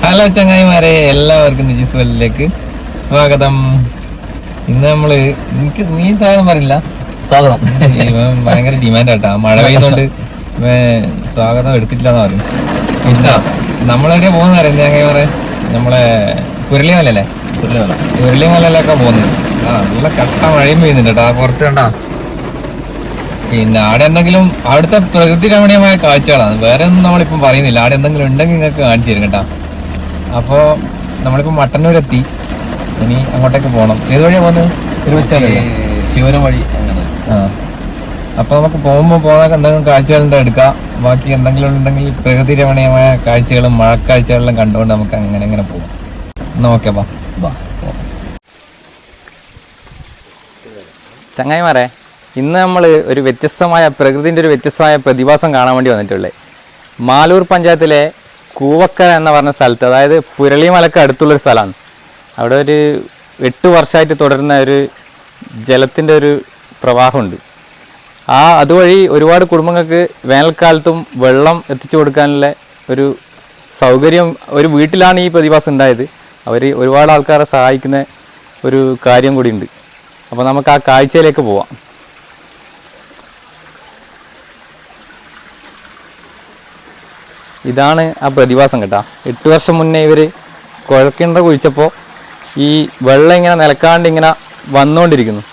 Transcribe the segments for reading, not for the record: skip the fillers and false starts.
Hello ചങ്ങായിമാരെ, എല്ലാവർക്കും നിജീസ് വേൾഡിലേക്ക് സ്വാഗതം. ഇന്ന് നമ്മള് നീ സ്വാഗതം പറയില്ല, സ്വാഗതം. ഭയങ്കര ഡിമാൻഡാട്ടാ. മഴ പെയ്യുന്നോണ്ട് സ്വാഗതം എടുത്തിട്ടില്ലെന്ന് പറയും. നമ്മളെവിടെയാ പോകുന്ന അറിയാം ചങ്ങായിമാരെ, നമ്മളെ കുരളിമലല്ലേ, കുരളിമലയിലൊക്കെ പോകുന്നത്. നല്ല കട്ട മഴയും പെയ്യുന്നുണ്ട് കേട്ടോ. പുറത്ത് കണ്ടാ. പിന്നെ അവിടെ എന്തെങ്കിലും അവിടുത്തെ പ്രകൃതി രമണീയമായ കാഴ്ചകളാണ്, വേറെ ഒന്നും നമ്മളിപ്പം പറയുന്നില്ല. അവിടെ എന്തെങ്കിലും ഉണ്ടെങ്കിൽ നിങ്ങൾക്ക് കാണിച്ചു തരും കേട്ടോ. അപ്പോൾ നമ്മളിപ്പോൾ മട്ടന്നൂരെത്തി, ഇനി അങ്ങോട്ടേക്ക് പോകണം. ഏത് വഴിയാണ് പോകുന്നത്? തിരുവച്ചാലല്ലേ, ശിവരം വഴി. അങ്ങനെ അപ്പോൾ നമുക്ക് പോകുമ്പോൾ പോകാൻ എന്തെങ്കിലും കാഴ്ചകളുണ്ട് എടുക്കാം. ബാക്കി എന്തെങ്കിലും ഉണ്ടെങ്കിൽ പ്രകൃതി രമണീയമായ കാഴ്ചകളും മഴക്കാഴ്ചകളെല്ലാം കണ്ടുകൊണ്ട് നമുക്ക് അങ്ങനെ അങ്ങനെ പോകും. എന്നാൽ ഓക്കെ, ചങ്ങായിമാരെ, ഇന്ന് നമ്മൾ ഒരു വ്യത്യസ്തമായ പ്രകൃതിൻ്റെ ഒരു വ്യത്യസ്തമായ പ്രതിഭാസം കാണാൻ വേണ്ടി വന്നിട്ടുള്ളത് മാലൂർ പഞ്ചായത്തിലെ കൂവക്കര എന്ന് പറഞ്ഞ സ്ഥലത്ത്, അതായത് പുരളിമലക്ക് അടുത്തുള്ളൊരു സ്ഥലമാണ്. അവിടെ ഒരു 8 വർഷമായിട്ട് തുടരുന്ന ഒരു ജലത്തിൻ്റെ ഒരു പ്രവാഹമുണ്ട്. അതുവഴി ഒരുപാട് കുടുംബങ്ങൾക്ക് വേനൽക്കാലത്തും വെള്ളം എത്തിച്ചു കൊടുക്കാനുള്ള ഒരു സൗകര്യം ഒരു വീട്ടിലാണ് ഈ പ്രതിഭാസം ഉണ്ടായത്. അവർ ഒരുപാട് ആൾക്കാരെ സഹായിക്കുന്ന ഒരു കാര്യം കൂടിയുണ്ട്. അപ്പോൾ നമുക്ക് ആ കാഴ്ചയിലേക്ക് പോവാം. ഇതാണ് ആ പ്രതിഭാസം കേട്ടോ. 8 വർഷം മുന്നേ ഇവർ കുഴൽക്കിണർ കുഴിച്ചപ്പോൾ ഈ വെള്ളം ഇങ്ങനെ നിലക്കാണ്ട് ഇങ്ങനെ വന്നുകൊണ്ടിരിക്കുന്നു.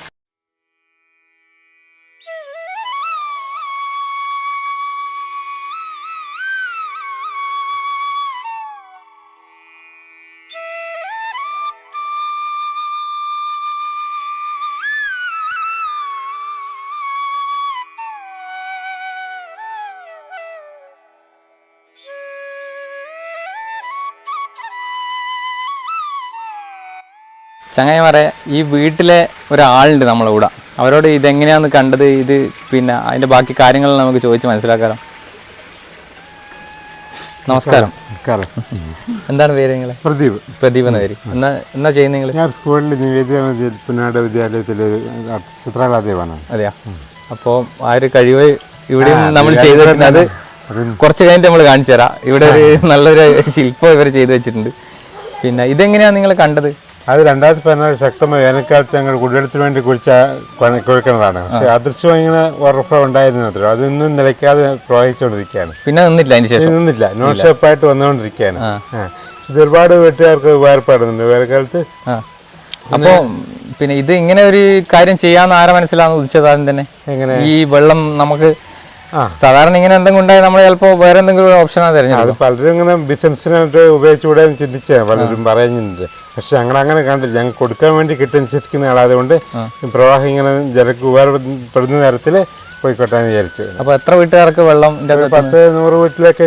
ചങ്ങായിമാരെ, ഈ വീട്ടിലെ ഒരാളുണ്ട് നമ്മളെ കൂടെ. അവരോട് ഇതെങ്ങനെയാന്ന് കണ്ടത്, ഇത് പിന്നെ അതിൻ്റെ ബാക്കി കാര്യങ്ങൾ നമുക്ക് ചോദിച്ച് മനസ്സിലാക്കാം. നമസ്കാരം. എന്താണ് പേര് നിങ്ങളെ? പ്രദീപ് എന്ന പേര്. എന്നാ ചെയ്യുന്നത് നിങ്ങൾ? ഞാൻ സ്കൂളിൽ നിവേദ്യ പുന്നാട് വിദ്യാലയത്തിൽ ചിത്രകലാധ്യാപകനാണ്. അതെയാ. അപ്പോൾ ആ ഒരു കഴിവ് ഇവിടെയും നമ്മൾ ചെയ്തു വെച്ചിട്ടുണ്ട്. അത് കുറച്ച് കഴിഞ്ഞിട്ട് നമ്മൾ കാണിച്ചു തരാം. ഇവിടെ ഒരു നല്ലൊരു ശില്പം ഇവർ ചെയ്തു വെച്ചിട്ടുണ്ട്. പിന്നെ ഇതെങ്ങനെയാണ് നിങ്ങൾ കണ്ടത്? അത് 2014 ശക്തമായ വേനൽക്കാലത്ത് ഞങ്ങൾ കുടിവെള്ളത്തിന് വേണ്ടി കുഴിക്കുന്നതാണ്. പക്ഷേ അദൃശ്യമായി ഇങ്ങനെ ഉറപ്പ് ഉണ്ടായിരുന്നു. അത്ര അത് ഇന്നും നിലയ്ക്കാതെ പ്രവഹിച്ചുകൊണ്ടിരിക്കുകയാണ്. പിന്നെ നിന്നില്ല, അതിന് ശേഷം നിന്നില്ല, നോൺ ഷേപ്പായിട്ട് വന്നുകൊണ്ടിരിക്കുകയാണ്. ഇത് ഒരുപാട് വീട്ടുകാർക്ക് ഉപകാരപ്പെടുന്നുണ്ട് വേനൽക്കാലത്ത്. അപ്പോൾ പിന്നെ ഇത് ഇങ്ങനെ ഒരു കാര്യം ചെയ്യാമെന്ന് ആരെ മനസ്സിലാന്ന് ഉദിച്ചത്? ആദ്യം തന്നെ എങ്ങനെ ഈ വെള്ളം നമുക്ക് സാധാരണ ഇങ്ങനെ എന്തെങ്കിലും ഉണ്ടായി നമ്മൾ ചിലപ്പോൾ വേറെ എന്തെങ്കിലും ഓപ്ഷനാണ് തിരഞ്ഞെടുക്കും. അത് പലരും ഇങ്ങനെ ബിസിനസ്സിനായിട്ട് ഉപയോഗിച്ചുകൂടെ ചിന്തിച്ചാൽ പലരും പറയുന്നുണ്ട്. പക്ഷെ ഞങ്ങളങ്ങനെ കണ്ടില്ല. ഞങ്ങൾ കൊടുക്കാൻ വേണ്ടി കിട്ടുന്ന ആളായതുകൊണ്ട് പ്രവാഹം ഇങ്ങനെ ജനക്ക് ഉപകാരപ്പെടുന്ന തരത്തിൽ പോയിക്കോട്ടെ എന്ന് വിചാരിച്ചു. അപ്പോൾ എത്ര വീട്ടുകാർക്ക് വെള്ളം? 10-100 വീട്ടിലേക്ക്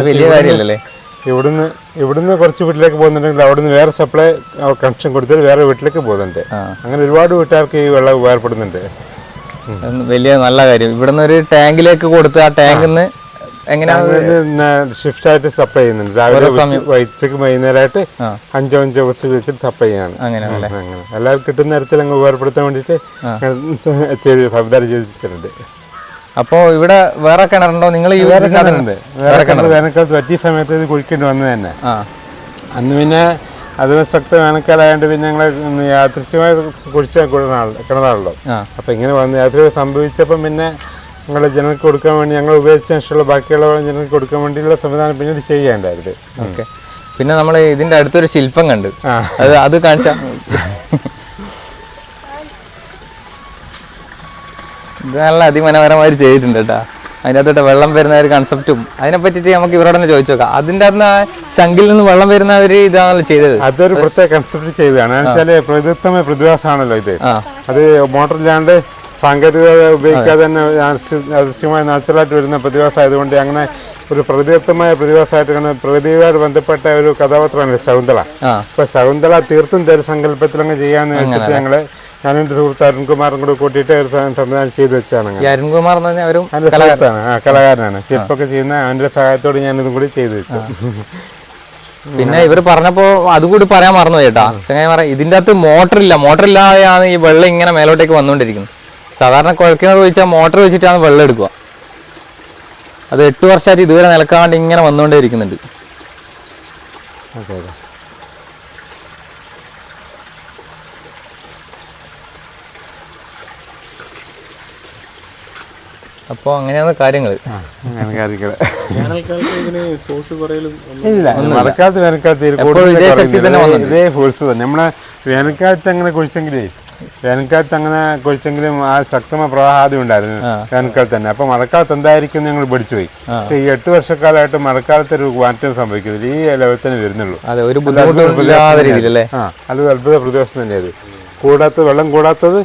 വലിയ കാര്യമല്ലേ? ഇവിടുന്ന് കുറച്ച് വീട്ടിലേക്ക് പോകുന്നുണ്ടെങ്കിൽ അവിടുന്ന് വേറെ സപ്ലൈ കണക്ഷൻ കൊടുത്തിട്ട് വേറെ വീട്ടിലേക്ക് പോകുന്നുണ്ട്. അങ്ങനെ ഒരുപാട് വീട്ടുകാർക്ക് ഈ വെള്ളം ഉപകാരപ്പെടുന്നുണ്ട്. വലിയ നല്ല കാര്യം. ഇവിടുന്ന് ഒരു ടാങ്കിലേക്ക് കൊടുത്ത് ആ ടാങ്കിൽ നിന്ന് എങ്ങനെയാണ് ഷിഫ്റ്റ് ആയിട്ട് സപ്ലൈ ചെയ്യുന്നുണ്ട്. രാവിലെ ഉച്ചക്ക് വൈകുന്നേരമായിട്ട് 5 ബസ് വെച്ചിട്ട് സപ്ലൈ ചെയ്യാണ്. അങ്ങനെ എല്ലാവർക്കും കിട്ടുന്ന തരത്തിൽ അങ്ങ് ഉപകാരപ്പെടുത്താൻ വേണ്ടിയിട്ട് സംവിധാനം ചെയ്തിട്ടുണ്ട്. അപ്പോൾ ഇവിടെ വേറെ കിണറുണ്ടോ? നിങ്ങൾ ഈ വേറെ കിണറുണ്ട്. വേറെ കിണർ വേനൽക്കാലത്ത് പറ്റിയ സമയത്ത് ഇത് കുഴിക്കേണ്ടി വന്നത് തന്നെ. അന്ന് പിന്നെ അത് ശക്ത വേനൽക്കാലമായതുകൊണ്ട് പിന്നെ ഞങ്ങൾ യാദൃശ്യമായി കുഴിച്ച കിണറാണല്ലോ. അപ്പം ഇങ്ങനെ വന്ന് യാത്ര സംഭവിച്ചപ്പം പിന്നെ ഞങ്ങൾ ജനങ്ങൾക്ക് കൊടുക്കാൻ വേണ്ടി ഞങ്ങൾ ഉപയോഗിച്ച ശേഷമുള്ള ബാക്കിയുള്ള ജനങ്ങൾക്ക് കൊടുക്കാൻ വേണ്ടിയുള്ള സംവിധാനം പിന്നീട് ചെയ്യാണ്ടായിരുന്നു. ഓക്കെ. പിന്നെ നമ്മൾ ഇതിൻ്റെ അടുത്തൊരു ശില്പം കണ്ട്, അത് കാണിച്ചാൽ ഇത് നല്ല അതിമനോഹരമായി ചെയ്തിട്ടുണ്ട് കേട്ടോ. അതിൻ്റെ അകത്തോട്ട് വെള്ളം വരുന്ന ഒരു കൺസെപ്റ്റും അതിനെ പറ്റിയിട്ട് നമുക്ക് ഇവരോട് തന്നെ ചോദിച്ചു നോക്കാം. അതിൻ്റെ അകത്ത് ശങ്കിൽ നിന്ന് വെള്ളം വരുന്ന ഒരു ഇതാണല്ലോ ചെയ്തത്. അതൊരു പ്രത്യേക കൺസെപ്റ്റ് ചെയ്തതാണ്. എന്നുവെച്ചാൽ പ്രകൃതിദത്തമായ പ്രതിഭാസമാണല്ലോ ഇത്. അത് മോട്ടറില്ലാണ്ട് സാങ്കേതികത ഉപയോഗിക്കാതെ തന്നെ അദൃശ്യമായി നാച്ചുറലായിട്ട് വരുന്ന പ്രതിഭാസമായതുകൊണ്ട് അങ്ങനെ ഒരു പ്രകൃതിദത്തമായ പ്രതിഭാസമായിട്ട് പ്രകൃതിയുമായി ബന്ധപ്പെട്ട ഒരു കഥാപാത്രമാണ് ശകുന്തള. അപ്പൊ ശകുന്തള തീർത്തും സങ്കല്പത്തിലങ്ങ് ചെയ്യാന്ന് വെച്ചിട്ട് ഞങ്ങള് ഞാനും എൻ്റെ സുഹൃത്ത് അരുൺകുമാറും കൂടെ കൂട്ടിയിട്ട് ഒരു സംവിധാനം ചെയ്തു വെച്ചാണ്. അരുൺകുമാർ കലാകാരനാണ്. ശില്പമൊക്കെ ചെയ്യുന്ന അവൻ്റെ സഹായത്തോട് ഞാനിതും കൂടി ചെയ്തു വെച്ചു. പിന്നെ ഇവർ പറഞ്ഞപ്പോൾ അതുകൂടി പറയാൻ മറന്നു ചേട്ടാ. ചങ്ങായി ഇതിൻ്റെ അകത്ത് മോട്ടറില്ലാതെയാണ് ഈ വെള്ളം ഇങ്ങനെ മേലോട്ടേക്ക് വന്നുകൊണ്ടിരിക്കുന്നത്. സാധാരണ കുഴൽക്കിണർ ചോദിച്ചാൽ മോട്ടർ വെച്ചിട്ടാണ് വെള്ളം എടുക്കുക. അത് 8 വർഷമായിട്ട് ഇതുവരെ നിലക്കാണ്ട് ഇങ്ങനെ വന്നുകൊണ്ടേ ഇരിക്കുന്നുണ്ട്. അതെ അതെ. അപ്പോൾ അങ്ങനെയാണ് കാര്യങ്ങൾ. അങ്ങനെ കാര്യങ്ങൾ. വേനൽക്കാലത്ത് ഇല്ല, മഴക്കാലത്ത് വേനൽക്കാലത്ത് ഇതേ ഫോഴ്സ് തന്നെ. നമ്മളെ വേനൽക്കാലത്ത് അങ്ങനെ കുഴിച്ചെങ്കിലേ വേനൽക്കാലത്ത് അങ്ങനെ കുഴിച്ചെങ്കിലും ആ ശക്തമായ പ്രവാഹം ആദ്യം ഉണ്ടായിരുന്നു വേനൽക്കാലത്ത് തന്നെ. അപ്പൊ മഴക്കാലത്ത് എന്തായിരിക്കും ഞങ്ങൾ പഠിച്ചു പോയി. പക്ഷെ ഈ 8 വർഷക്കാലമായിട്ട് മഴക്കാലത്ത് ഒരു മാറ്റം സംഭവിക്കുന്നില്ല, ഈ ലെവൽ തന്നെ വരുന്നുള്ളൂ. അത് അത്ഭുത പ്രതിഭാസം തന്നെയത്. വെള്ളം കൂടാത്തത്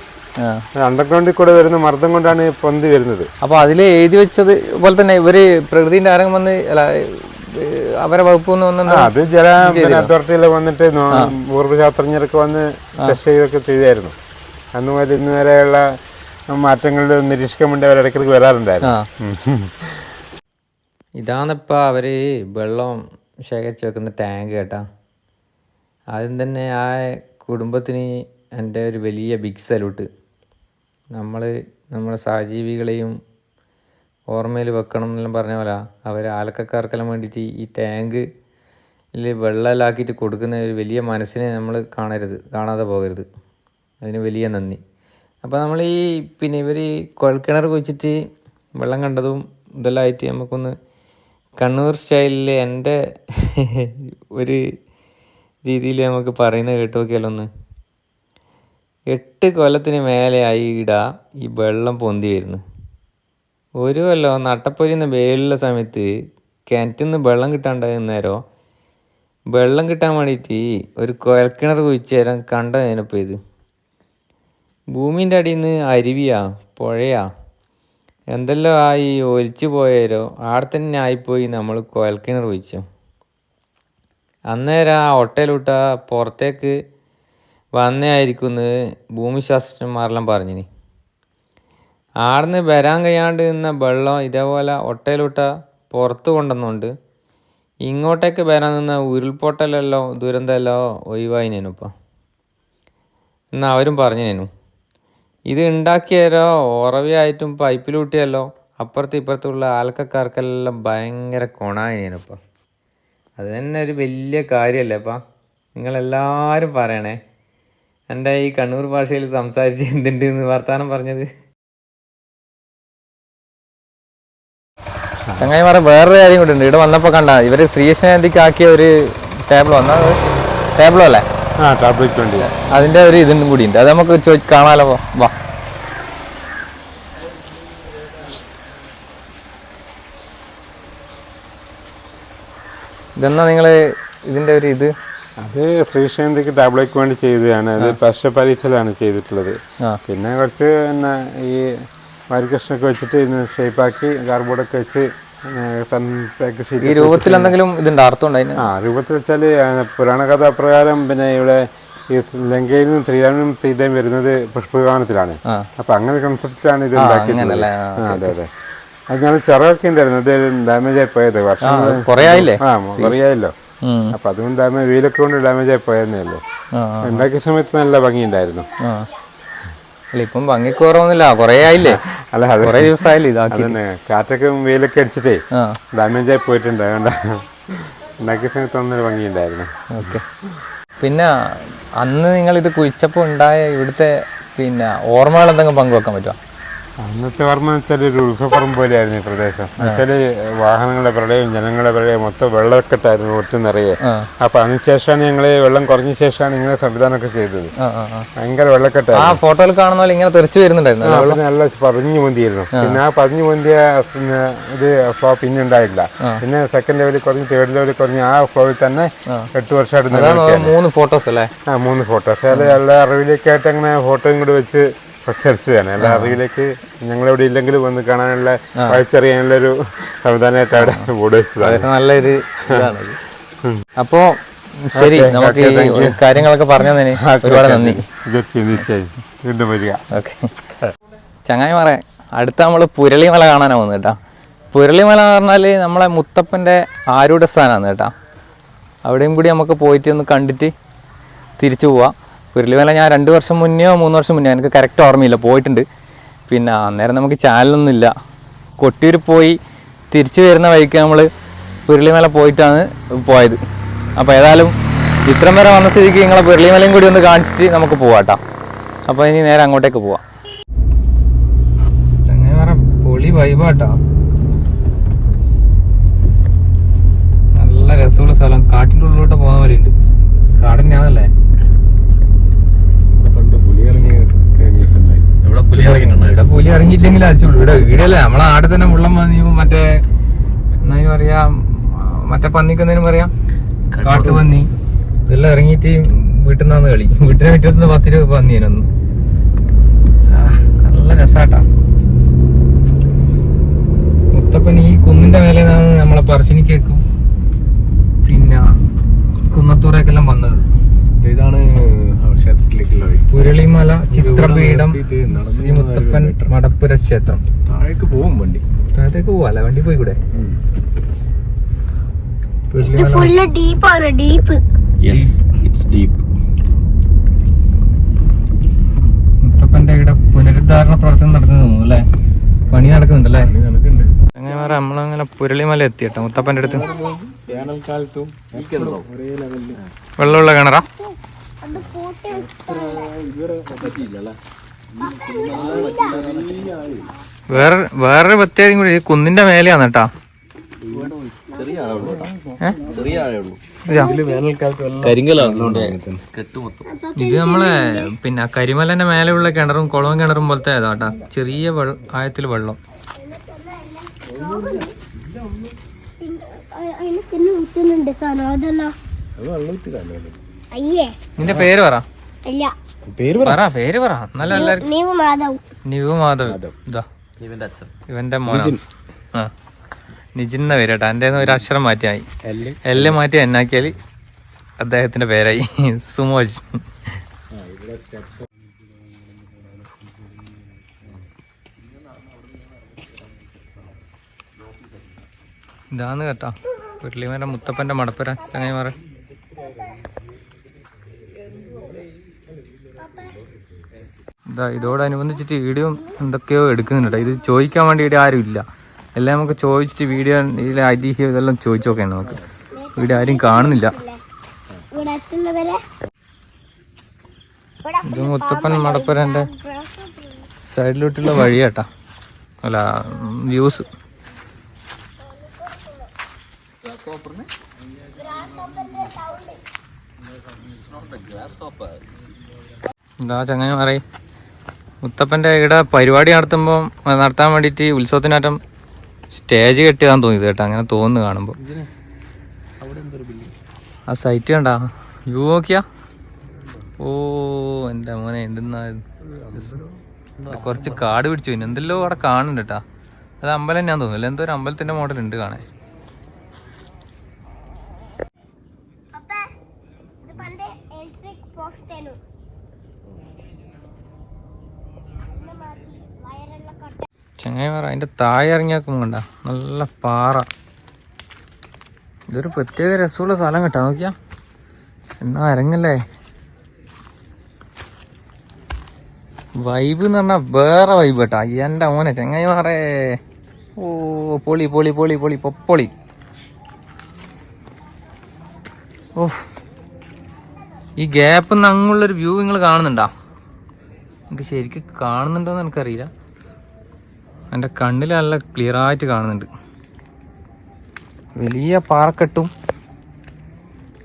അണ്ടർഗ്രൗണ്ടിൽ കൂടെ വരുന്ന മർദ്ദം കൊണ്ടാണ് പൊന്തി വരുന്നത്. അപ്പൊ അതിൽ എഴുതി വെച്ചത് പോലെ തന്നെ ഇവര് പ്രകൃതിന്റെ ആരെങ്കിലും വന്ന് അവരെ വകുപ്പ് അത് ജല അതോറിറ്റിയിലെ വന്നിട്ട് പൂർവ്വശാസ്ത്രജ്ഞരൊക്കെ വന്ന് ടെസ്റ്റ് ചെയ്തൊക്കെ ചെയ്തായിരുന്നു. അന്ന് മുതൽ ഇന്ന് വരെയുള്ള മാറ്റങ്ങളിൽ നിരീക്ഷിക്കാൻ വേണ്ടി അവർ ഇടയ്ക്കിടയ്ക്ക് വരാറുണ്ടായിരുന്നു. ഇതാണിപ്പോൾ അവർ വെള്ളം ശേഖരിച്ച് വെക്കുന്ന ടാങ്ക് കേട്ടാ. ആദ്യം തന്നെ ആ കുടുംബത്തിന് എൻ്റെ ഒരു വലിയ ബിഗ് സല്യൂട്ട്. നമ്മുടെ സഹജീവികളെയും ഓർമ്മയിൽ വെക്കണം എന്നെല്ലാം പറഞ്ഞ പോലെ അവർ ആലക്കക്കാർക്കെല്ലാം വേണ്ടിയിട്ട് ഈ ടാങ്കിൽ വെള്ളമെല്ലാം ആക്കിയിട്ട് കൊടുക്കുന്ന ഒരു വലിയ മനസ്സിനെ നമ്മൾ കാണാതെ പോകരുത്. അതിന് വലിയ നന്ദി. അപ്പോൾ നമ്മൾ ഇവർ കുഴൽക്കിണർ കുഴിച്ചിട്ട് വെള്ളം കണ്ടതും ഇതെല്ലാം ആയിട്ട് നമുക്കൊന്ന് കണ്ണൂർ സ്റ്റൈലിൽ എൻ്റെ ഒരു രീതിയിൽ നമുക്ക് പറയുന്നത് കേട്ട് നോക്കിയാലോ ഒന്ന്. 8 കൊല്ലത്തിന് മേലെയായി ഈ വെള്ളം പൊന്തി വരുന്നു. ഒരു കൊല്ലം നട്ടപ്പൊരിയുന്ന വെയിലുള്ള സമയത്ത് കിണറ്റിൽ നിന്ന് വെള്ളം കിട്ടാണ്ടായിരുന്നേരോ വെള്ളം കിട്ടാൻ വേണ്ടിയിട്ട് ഒരു കുഴൽക്കിണർ കുഴിച്ച് തരാൻ കണ്ടതിനപ്പോൾ ഇത് ഭൂമിൻ്റെ അടിയിൽ നിന്ന് അരുവിയാ പുഴയാ എന്തെല്ലാം ആയി ഒലിച്ചു പോയാരോ ആടെ തന്നെ ആയിപ്പോയി നമ്മൾ കുഴൽക്കിണർ കുഴിച്ചു. അന്നേരം ആ ഒട്ടയിലൂട്ട പുറത്തേക്ക് വന്നേ ആയിരിക്കുമെന്ന് ഭൂമിശാസ്ത്രജ്ഞന്മാരെല്ലാം പറഞ്ഞിനി. ആടുന്ന് വരാൻ കഴിയാണ്ട് നിന്ന വെള്ളം ഇതേപോലെ ഒട്ടയിലൂട്ട പുറത്ത് കൊണ്ടുവന്നുകൊണ്ട് ഇങ്ങോട്ടേക്ക് വരാൻ നിന്ന ഉരുൾപൊട്ടലെല്ലോ ദുരന്തമെല്ലോ ഒഴിവായിനേനുപ്പം എന്നാൽ അവരും പറഞ്ഞിനു. ഇത് ഉണ്ടാക്കിയാലോ ഉറവിയായിട്ടും പൈപ്പിലൂട്ടിയല്ലോ അപ്പുറത്തും ഇപ്പുറത്തുള്ള ആൾക്കാർക്കെല്ലാം ഭയങ്കര കൊണായിനേനുപ്പം. അത് തന്നെ ഒരു വലിയ കാര്യമല്ലേ അപ്പം. നിങ്ങളെല്ലാവരും പറയണേ എൻ്റെ ഈ കണ്ണൂർ ഭാഷയിൽ സംസാരിച്ച് എന്തുണ്ട് എന്ന് വർത്താനം പറഞ്ഞത്. ചങ്ങായിമാരെ വേറൊരു കാര്യം കൂടി ഉണ്ട്. ഇവിടെ വന്നപ്പോൾ കണ്ട ഇവർ ശ്രീകൃഷ്ണജയന്തിക്ക് ആക്കിയ ഒരു ടേബിളോ അല്ലേ? അതിൻ്റെ ഒരു ഇതും കൂടി ഉണ്ട്. അത് നമുക്ക് കാണാലോ. വാ. ഇതെന്നാ നിങ്ങൾ ഇതിൻ്റെ ഒരു ഇത്? അത് ശ്രീകൃഷ്ണജയന്തിക്ക് ടാബ്ലോയ്ക്ക് വേണ്ടി ചെയ്തതാണ്. അത് പശുപരീക്ഷയിലാണ് ചെയ്തിട്ടുള്ളത്. പിന്നെ കുറച്ച് ഈ മരികൃഷ്ണൊക്കെ വെച്ചിട്ട് ഷേപ്പാക്കി കാർബോർഡൊക്കെ വെച്ച് ഈ രൂപത്തിൽ എന്തെങ്കിലും ഇതുണ്ട് അർത്ഥം ഉണ്ടായി? രൂപത്തിൽ വെച്ചാൽ പുരാണ കഥ പ്രകാരം പിന്നെ ഇവിടെ ഈ ലങ്കയിൽ നിന്നും ശ്രീരാമനും സീതയും വരുന്നത് പുഷ്പവിമാനത്തിലാണ്. അപ്പൊ അങ്ങനെ കൺസെപ്റ്റിലാണ് ഇത് ഉണ്ടാക്കിയിട്ടുള്ളത്. അതെ അതെ. അത് ഞാൻ ചിറകൊക്കെ ഉണ്ടായിരുന്നു, അത് ഡാമേജ് ആയി പോയത് വർഷങ്ങൾ കുറയായല്ലോ. അപ്പൊ അതുകൊണ്ട് വെയിലൊക്കെ കൊണ്ട് ഡാമേജ് ആയി പോയെന്നേ ഉള്ളൂ. ഉണ്ടാക്കിയ സമയത്ത് നല്ല ഭംഗിയുണ്ടായിരുന്നു. ഇപ്പം ഭംഗി കുറവൊന്നുമില്ല, കുറേ ആയില്ലേ? അല്ല കുറേ ദിവസമായില്ലേ അതന്നെ. കാറ്റൊക്കെ വെയിലൊക്കെ അടിച്ചിട്ടേ ഡാമേജ് ആയി പോയിട്ടുണ്ട്. അതുകൊണ്ട് ഉണ്ടാക്കിയ സമയത്ത് ഒന്നൊരു ഭംഗിയുണ്ടായിരുന്നു. ഓക്കെ. പിന്നെ അന്ന് നിങ്ങളിത് കുഴിച്ചപ്പോൾ ഉണ്ടായ ഇവിടുത്തെ ഓർമ്മകൾ എന്തെങ്കിലും പങ്കുവെക്കാൻ പറ്റുമോ? അന്നത്തെ ഓർമ്മ വെച്ചാൽ ഒരു ഉത്സവപ്പറമ്പ് പോലെയായിരുന്നു ഈ പ്രദേശം. വെച്ചാല് വാഹനങ്ങളുടെ പ്രളയം ജനങ്ങളുടെ പ്രളയം മൊത്തം വെള്ളക്കെട്ടായിരുന്നു ഒട്ടും നിറയെ. അപ്പൊ അതിനുശേഷമാണ് ഞങ്ങള് വെള്ളം കുറഞ്ഞ ശേഷമാണ് ഇങ്ങനെ സംവിധാനമൊക്കെ ചെയ്തത്. ഭയങ്കര വെള്ളക്കെട്ടായിരുന്നു. ആ ഫോട്ടോയിൽ കാണുന്ന പോലെ ഇങ്ങനെ തെറിച്ചു വരുന്നുണ്ടായിരുന്നു. നല്ല പതിഞ്ഞു പൊന്തിയായിരുന്നു. പിന്നെ ആ പതിഞ്ഞു പൊന്തിയ ഇത് ഫ്ലോ പിന്നെ ഉണ്ടായില്ല. പിന്നെ സെക്കൻഡ് ലെവലിൽ കുറഞ്ഞ് തേർഡ് ലെവലിൽ കുറഞ്ഞ് ആ ഫ്ലോയിൽ തന്നെ 8 വർഷമായിട്ട് 3 ഫോട്ടോസ് അല്ലേ? 3 ഫോട്ടോസ്. അത് എല്ലാ അറിവിലേക്കായിട്ട് അങ്ങനെ ഫോട്ടോയും കൂടി വെച്ച് പ്രചരിച്ചതാണ്. എല്ലാ അറിവിലേക്ക് ഞങ്ങളിവിടെ ഇല്ലെങ്കിലും വന്ന് കാണാനുള്ള വായിച്ചറിയാനുള്ള ഒരു സംവിധാനമായിട്ട് അവിടെ ബോർഡ് വെച്ചതാണ്. നല്ലൊരു ഇതാണ്. അപ്പോ ശരി, നമുക്ക് ഈ കാര്യങ്ങളൊക്കെ പറഞ്ഞു തന്നെ ഒരുപാട് നന്ദി. വീണ്ടും വരിക. ഓക്കെ ചങ്ങായിമാരെ, അടുത്ത നമ്മൾ പുരളിമല കാണാനാണ് വന്നത് കേട്ടോ. പുരളിമല എന്ന് പറഞ്ഞാൽ നമ്മളെ മുത്തപ്പൻ്റെ ആരൂഢ സ്ഥാനമാണ് കേട്ടോ. അവിടെയും കൂടി നമുക്ക് പോയിട്ട് ഒന്ന് കണ്ടിട്ട് തിരിച്ചു പോവാം. പുരളിമല ഞാൻ 2 വർഷം മുന്നെയോ 3 വർഷം മുന്നേ, എനിക്ക് കറക്റ്റ് ഓർമ്മയില്ല, പോയിട്ടുണ്ട്. പിന്നെ അന്നേരം നമുക്ക് ചാനലൊന്നുമില്ല. കൊട്ടിയൂർ പോയി തിരിച്ചു വരുന്ന വഴിക്ക് നമ്മൾ പുരളിമല പോയിട്ടാണ് പോയത്. അപ്പോൾ ഏതായാലും ഇത്രയും വരെ വന്ന സ്ഥിതിക്ക് നിങ്ങളെ പുരളിമലയും കൂടി ഒന്ന് കാണിച്ചിട്ട് നമുക്ക് പോവാട്ടോ. അപ്പോൾ ഇനി നേരെ അങ്ങോട്ടേക്ക് പോവാം. അങ്ങനെ പറയാം, പൊളി വൈബാട്ടോ, നല്ല രസമുള്ള സ്ഥലം. കാട്ടിൻ്റെ ഉള്ളിലോട്ട് പോകുന്ന പോലെ ഉണ്ട്. കാടിൻ്റെ ആണല്ലേ. ഇവിടെ പുലി ഇറങ്ങിയില്ലെങ്കിൽ അടിച്ചുള്ളൂ. ഇവിടെയല്ലേ നമ്മളെ നാട്ടിൽ തന്നെ മുള്ളം പന്നിയും മറ്റേ എന്താ പറയാ, മറ്റേ പന്നിക്കുന്നതിനും പറയാം കാട്ടുപന്നി, ഇതെല്ലാം ഇറങ്ങിയിട്ട് വീട്ടിൽ നിന്നാണ് കളി. വീട്ടിനെ മുറ്റത്തുനിന്ന് 10 രൂപ പന്നിയനൊന്നും. നല്ല രസാട്ടാ. മുത്തപ്പൻ ഈ കുന്നിന്റെ മേലെ നിന്നാണ് നമ്മളെ പറശ്ശിനിക്കേക്കും പിന്നെ കുന്നത്തൂറേക്കെല്ലാം വന്നത്. ഇതാണ് പുരളിമല ചിത്രപീഠം ശ്രീ മുത്തപ്പൻ മടപ്പുര ക്ഷേത്രം. താഴേക്ക് പോകും വണ്ടി, താഴത്തേക്ക് പോവാല്ലേ? വണ്ടി പോയി കൂടെ? മുത്തപ്പന്റെ ഇവിടെ പുനരുദ്ധാരണ പ്രവർത്തനം നടക്കുന്നു അല്ലേ? പണി നടക്കുന്നുണ്ടല്ലേ? അങ്ങനെ പറയാം, നമ്മളങ്ങനെ പുരളിമല എത്തിയട്ടോ മുത്തപ്പന്റെ അടുത്ത്. വേനൽക്കാലത്തും വെള്ളമുള്ള കിണറാ? വേറൊരു പ്രത്യേകം കൂടി, കുന്നിന്റെ മേലെയാണ് കേട്ടാ. ഇത് നമ്മളെ പിന്നെ കരിമലന്റെ മേലെയുള്ള കിണറും കുളവും കിണറും പോലത്തെ ഏതാട്ടാ, ചെറിയ ആഴത്തിൽ വെള്ളം. നിന്റെ പേര് പറ, പേര് പറ. നല്ല നിവു മാധവ്. ഇതാ ഇവന്റെ മോനാ. ആ, നിജിന്ന പേരട്ടാ. എൻ്റെ ഒരു അക്ഷരം മാറ്റിയായി, എല്ല് മാറ്റി എന്നാക്കിയാൽ അദ്ദേഹത്തിന്റെ പേരായി സുമോജ്. ഇതാന്ന് കേട്ടാ പുരളിമല മുത്തപ്പന്റെ മടപ്പുര ചങ്ങായിമാരെ. ഇതാ ഇതോടനുബന്ധിച്ചിട്ട് വീഡിയോ എന്തൊക്കെയോ എടുക്കുന്നുണ്ട്. ഇത് ചോദിക്കാൻ വേണ്ടി ഇവിടെ ആരും ഇല്ല. എല്ലാം നമുക്ക് ചോദിച്ചിട്ട് വീഡിയോ ഇതിലെ ഐതിഹ്യം ഇതെല്ലാം ചോദിച്ചു നോക്കാം. നമുക്ക് ഇവിടെ ആരും കാണുന്നില്ല. ഇത് മുത്തപ്പൻ മടപ്പുരന്റെ സൈഡിലോട്ടുള്ള വഴിയാട്ടാ, അല്ല വ്യൂസ്. എന്താ ചങ്ങനെ പറയും, മുത്തപ്പൻ്റെ ഇവിടെ പരിപാടി നടത്താൻ വേണ്ടിയിട്ട് ഉത്സവത്തിനാറ്റം സ്റ്റേജ് കെട്ടിയതാന്ന് തോന്നിയത് കേട്ടോ. അങ്ങനെ തോന്നുന്നു കാണുമ്പോൾ. ആ സൈറ്റ് കണ്ടാ, വ്യൂ നോക്കിയാ. ഓ എൻ്റെ മോനെ, എന്തെന്നാ കുറച്ച് കാട് പിടിച്ചു പോയി. എന്തെല്ലോ അവിടെ കാണുന്നുണ്ട് കേട്ടാ. അത് അമ്പലം തന്നെയാന്ന് തോന്നുന്നില്ല, എന്തോ ഒരു അമ്പലത്തിൻ്റെ മോഡൽ ഉണ്ട് കാണാൻ. ചങ്ങായി പറ, അതിൻ്റെ താഴെ ഇറങ്ങിയാക്കും കണ്ട നല്ല പാറ. ഇതൊരു പ്രത്യേക രസമുള്ള സ്ഥലം കേട്ടോ. നോക്കിയാ എന്നാ ഇറങ്ങല്ലേ. വൈബ് എന്ന് പറഞ്ഞാൽ വേറെ വൈബ് കേട്ടാ. എൻ്റെ മോനെ ചങ്ങായി മാറേ, ഓ പൊളി പൊളി പൊളി പൊളി പൊപ്പൊളി. ഓഹ്, ഈ ഗ്യാപ്പ് നിന്ന് അങ്ങുള്ളൊരു വ്യൂ നിങ്ങൾ കാണുന്നുണ്ടോ? എനിക്ക് ശരിക്കും കാണുന്നുണ്ടോയെന്ന് എനിക്കറിയില്ല. എൻ്റെ കണ്ണിൽ നല്ല ക്ലിയർ ആയിട്ട് കാണുന്നുണ്ട്. വലിയ പാറക്കെട്ടും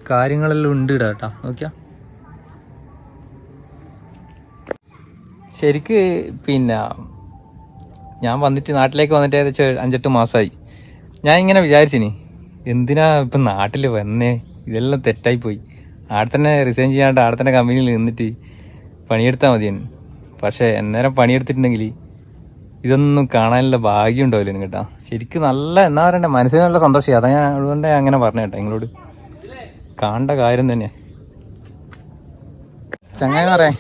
കാര്യങ്ങളെല്ലാം ഉണ്ട് ഇടാ കേട്ടോ. നോക്കിയാ ശരിക്ക് പിന്നെ ഞാൻ വന്നിട്ട് നാട്ടിലേക്ക് വന്നിട്ട് ഏകദേശം 5-8 മാസമായി. ഞാൻ ഇങ്ങനെ വിചാരിച്ചിനി, എന്തിനാ ഇപ്പം നാട്ടിൽ വന്നേ, ഇതെല്ലാം തെറ്റായിപ്പോയി. ആടെ തന്നെ റിസൈൻ ചെയ്യാണ്ട് ആടെ തന്നെ കമ്പനിയിൽ നിന്നിട്ട് പണിയെടുത്താൽ മതിയെന്ന്. പക്ഷേ എന്നേരം പണിയെടുത്തിട്ടുണ്ടെങ്കിൽ ഇതൊന്നും കാണാനുള്ള ഭാഗ്യം ഉണ്ടാവില്ല കേട്ടോ. ശരിക്കും നല്ല എന്നാ പറയണ്ടേ, മനസ്സിന് നല്ല സന്തോഷമായി. അതാ ഞാൻ അതുകൊണ്ട് അങ്ങനെ പറഞ്ഞു കേട്ടോ നിങ്ങളോട്. കാണേണ്ട കാര്യം തന്നെയാണ് ചങ്ങായി പറയാം.